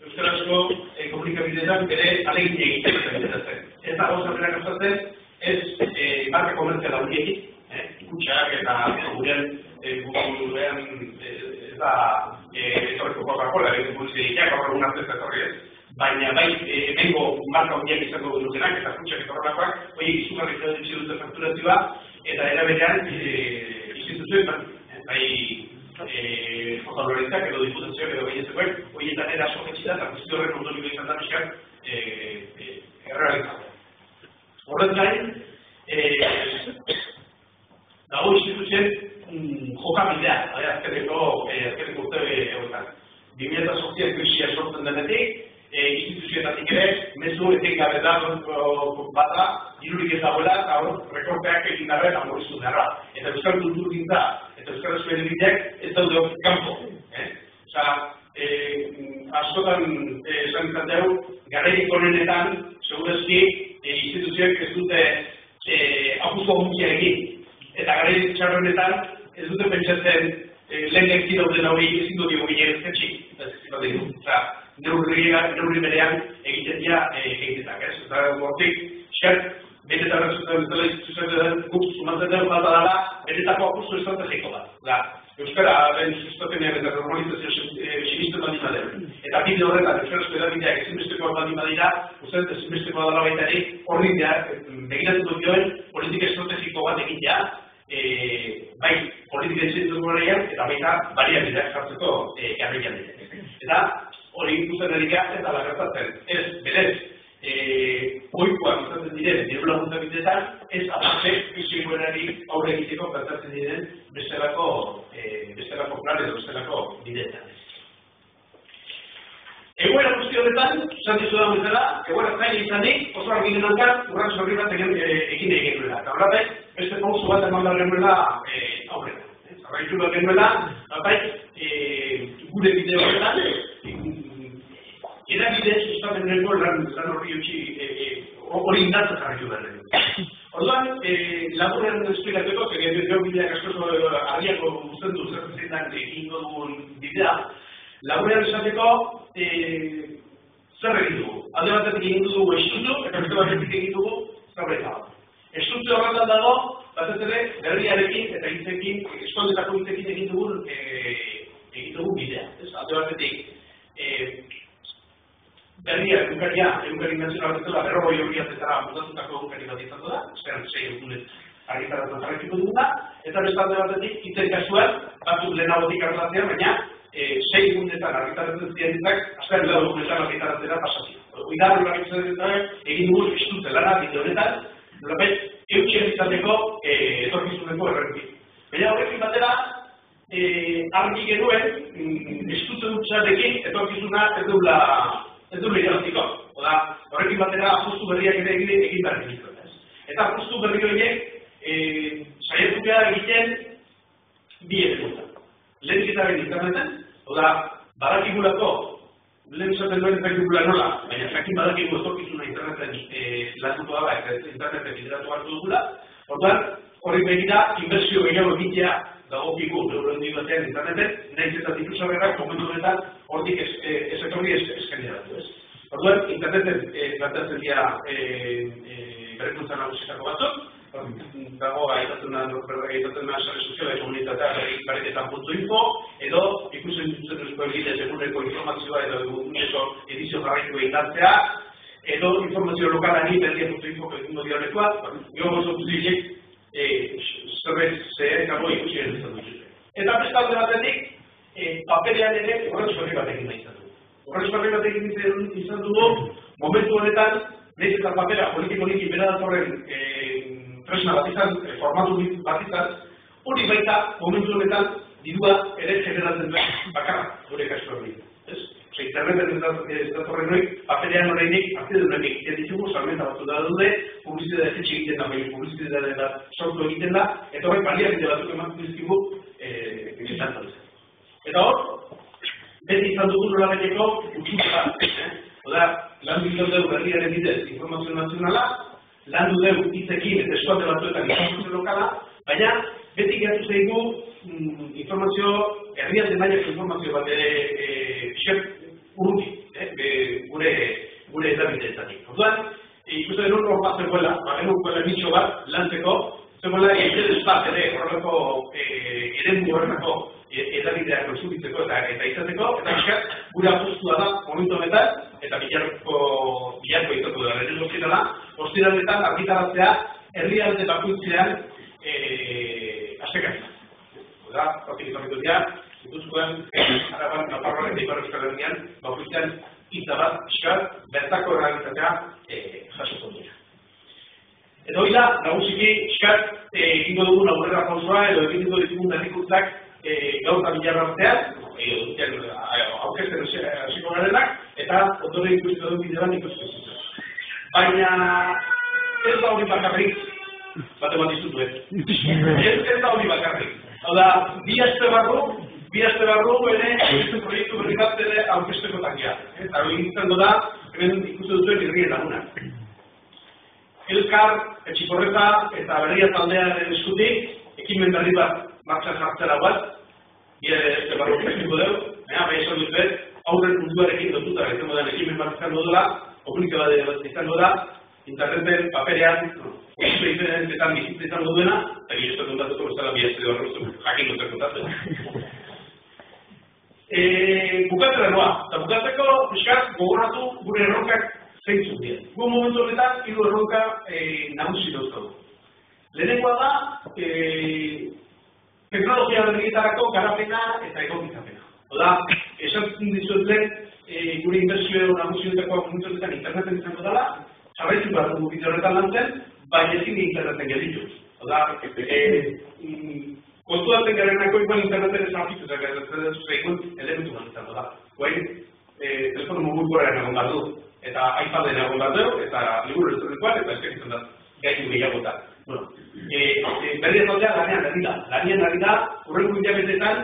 euskarazko komunikabideetan bere alegin egiten zen. Ez da gauza bera gertatzen, ez marka komertziala handiekin, kutxak eta gurean ez da etorreko Coca-Cola, egiten publizitateak, gaur egun artez etorri ez, baina bai hemengo marka handiak izango dutenak eta kutxak etorrelakoak, hori izugarri ditzi dute fakturazioa, eta era berean instituzioetan, bai fotolorentzak edo diputazioak edo gainezekoen, horietan eraso jetxida eta guzti horren ondorioa izan da pixkat errealizatzea. Horrez gain, dago instituzioen jokabidea, azkeneko urte horretan. 2008 krisia sortzen denetik, instituzioetatik ere, mezu etengabe da bata, dirurik ez dagoela, eta rekorteak egin gabe amorizu beharra. Eta euskal kulturgintza eta euskarazko erebideak ez daude hori kanpo. Askotan esan izateu, garairik honenetan, segurezki, instituzioek ez dute apuzko gunkia egin. Eta garairik txarrenetan, ez dute pentsatzen lehen gaizki dauden hori ezin dut dugu ginen ezketxik. Neurri berean egiten dira egitetak, ez? Eta gortik, xert, benetan zuzen guk sumatzen den falta dela, benetako apustu estrategiko bat. Euskara sustapenean eta normalizazio sinisten baldin badeu. Eta bide horretan, euskarazko edabideak ezinbestekoa baldin badira, usteet ezinbestekoa dela baitari, horri begiratuko dioen politika estrategiko bat egitea, bai politika instituzionalean eta baita baliabideak jartzeko erreian dira. Eta hori ikusten erika eta lagertatzen. Ez, berez, oikoak izaten diren diru laguntza bideetan, ez aparte fisikoenari aurre egiteko gertatzen diren bestelako plan edo bestelako bideetan. Egoera guzti horretan, esan dizudan bezala, egoera zaila izanik, oso argi denankan, urrantz horri bat egin egin duela. Eta horretak, beste pausu bat eman behar genuela aurrera. Zarraitu behar genuela, gure bide horretan, erabide sustapen nengo lan horri hori indatzen jarraitu behar genuela. Orduan, laburrean esplikatuko, gero bideak askoso argiako ustentu zerrezetan egingo dugun bidea, laburrean esateko, zer egin dugu? Alde batetik egin dugu estutu, eta beste batetik egin dugu zaurreta bat. Estutu horretan dago, batez ere, berriarekin eta hitzekin, eskondetako hitzekin egin dugu bidea. Alde batetik, berria, egunkari nazional bezala, berrogoi horiatetara mutatutako egunkari bat izango da, esperan 6 egunez argitaratzen jarraituko duguna, eta beste alde batetik, hitzen kasuan, batzuk lehenagotik argitatzea, baina 6 egunetan argitaratzen zienitzak, azten lau egunetan argitaratzera pasatzen. Idarro argitaratzen egin dugu estutze lana, bide honetan, nolapet, eutxien izateko etorkizuneko errentik. Baina horrekin batera, argi genuen, estutze dutxarekin etorkizuna ez duela irabaziko. Horrekin batera, apustu berriak ere egin behar egiteko. Eta apustu berri horiek, saiatu behar egiten bi eremutan. Lehenik eta behin interneten, badakigulako, lehen esaten duen zaitugula nola, baina jakin badakigu etorkizuna interneten landuko dara eta interneten bideratu hartu dugula. Orduan, horri begira, inbertsio gehiago egitea dagokigu neurondi batean interneten, nahiz eta difusarrerak momentu honetan hortik ezetorri eskeneratu ez. Orduan, interneten plantatzen dira berrikuntza nagusietako batzuk, dago gaitatzen da sare soziala komunitatea barriketan.info edo ikusen dutzen eusko egitez eguneko informazioa edo eguneko edizio jarraitu egitartzea edo informazio lokalari berria.info egingo dionekoa, gero gozo duzilek zerbait ikusi egin dut. Eta beste alde batetik, paperean ere horretz berri bat egin izan dugu. Horretz berri bat egin izan dugu, momentu honetan, nahiz eta papera politikorik bera datorren tresna bat izan, formatu bat izan, hori baita momentu honetan dirua ere generatzen duen bakarra gure kasu hori. Interneten ez datorren hori, paperean horreinik, artideunek egiten ditugu, salmenta batzu da daude, publizitate etxe egiten da, baina publizitate bat sortu egiten da, eta horrek baliabide batzuk ematen dizkigu izan da. Eta hor, beti izan dugu nola beteko utxuta bat. Landu izan dugu berriaren bidez informazio nazionala, landu dugu hitzekin eta eskualde batzuetan informazio lokala, baina beti gertu zaigu informazio, herrialde mailako informazio bat ere urruti, bat zegoela, bagenukoela nitxo bat lantzeko, zegoela egedes bat ere horrelako eremu horretako edabideak konsumitzeko eta izateko, eta eskat gure apostua da momentu honetan, eta bilarko izatu da, lehen ostiraletan argitaratzea herrialde bakoitzean astekaritza. Oda, hortik dira, Gipuzkoan, Araban, Nafarroan eta Ipar Euskal Herrian, bakoitzean hitza bat eskat bertako errealitatea jasoko dira. Eta hori da, nagusiki eskat egingo dugun aurrera pausoa edo egingo ditugun berrikuntzak gaur eta bilarra artean, aurkezten hasiko garenak, eta ondore ikusiko duen bidean ikusiko zuten. Baina ez da hori bakarrik, bat eman dizutu ez. Ez da hori bakarrik. Hau da, bi aste barru ere proiektu berri bat ere aurkezteko tangia. Eta hori gintzen da, hemen ikusten duten irrien lagunak. Elkar, Etxiporreta eta Berria taldearen eskutik, ekimen berri bat martxan jartzera bat, bide barru prestiko dugu, bai esan dut bet, aurren munduarekin lotuta izango den ekimen bat izango dela, komunike bat izango da, interneten, paperean, diferentetan bizitza izango duena, eta gire ez kontatuko bezala bihazte barru jakin dut kontatu. Bukatzera noa, eta bukatzeko piskat gogoratu gure erronkak zeintzuk dira. Gu momentu honetan, hiru erronka nagusi dauzkagu. Lehenengoa da, teknologia berrietarako garapena eta egokitzapena. Oda, esatzen dizuetzen gure inbertsioa nagusietako momentu honetan interneten izango dela, jarraitu bat dugu bide horretan lantzen, baina ezin interneten gelditu. Oda, kontuatzen garenako igual interneten esan afitu, eta elementu bat izango da. Guain, telefono mugikorrean egon bat du, eta iPaden egon bat du, eta liburu elektronikoan, eta eskeritzen da gaitu gehiagotan. Bueno, berri ezotea lanean ari da, urrengo hilabetetan,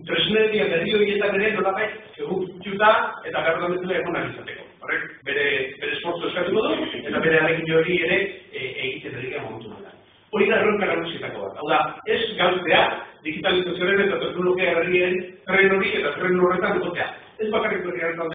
tresneria berri horietan ere nolabait egokituta eta behar bezala egonak izateko. Horrek bere esfortzu eskatuko du, eta bere arekin hori ere egiten erik momentu nola. Hori da erronka nagusietako bat. Hau da, ez galtzea, digitalizazioaren eta teknologia berrien tren hori eta tren horretan egotea. Ez bakarrik berri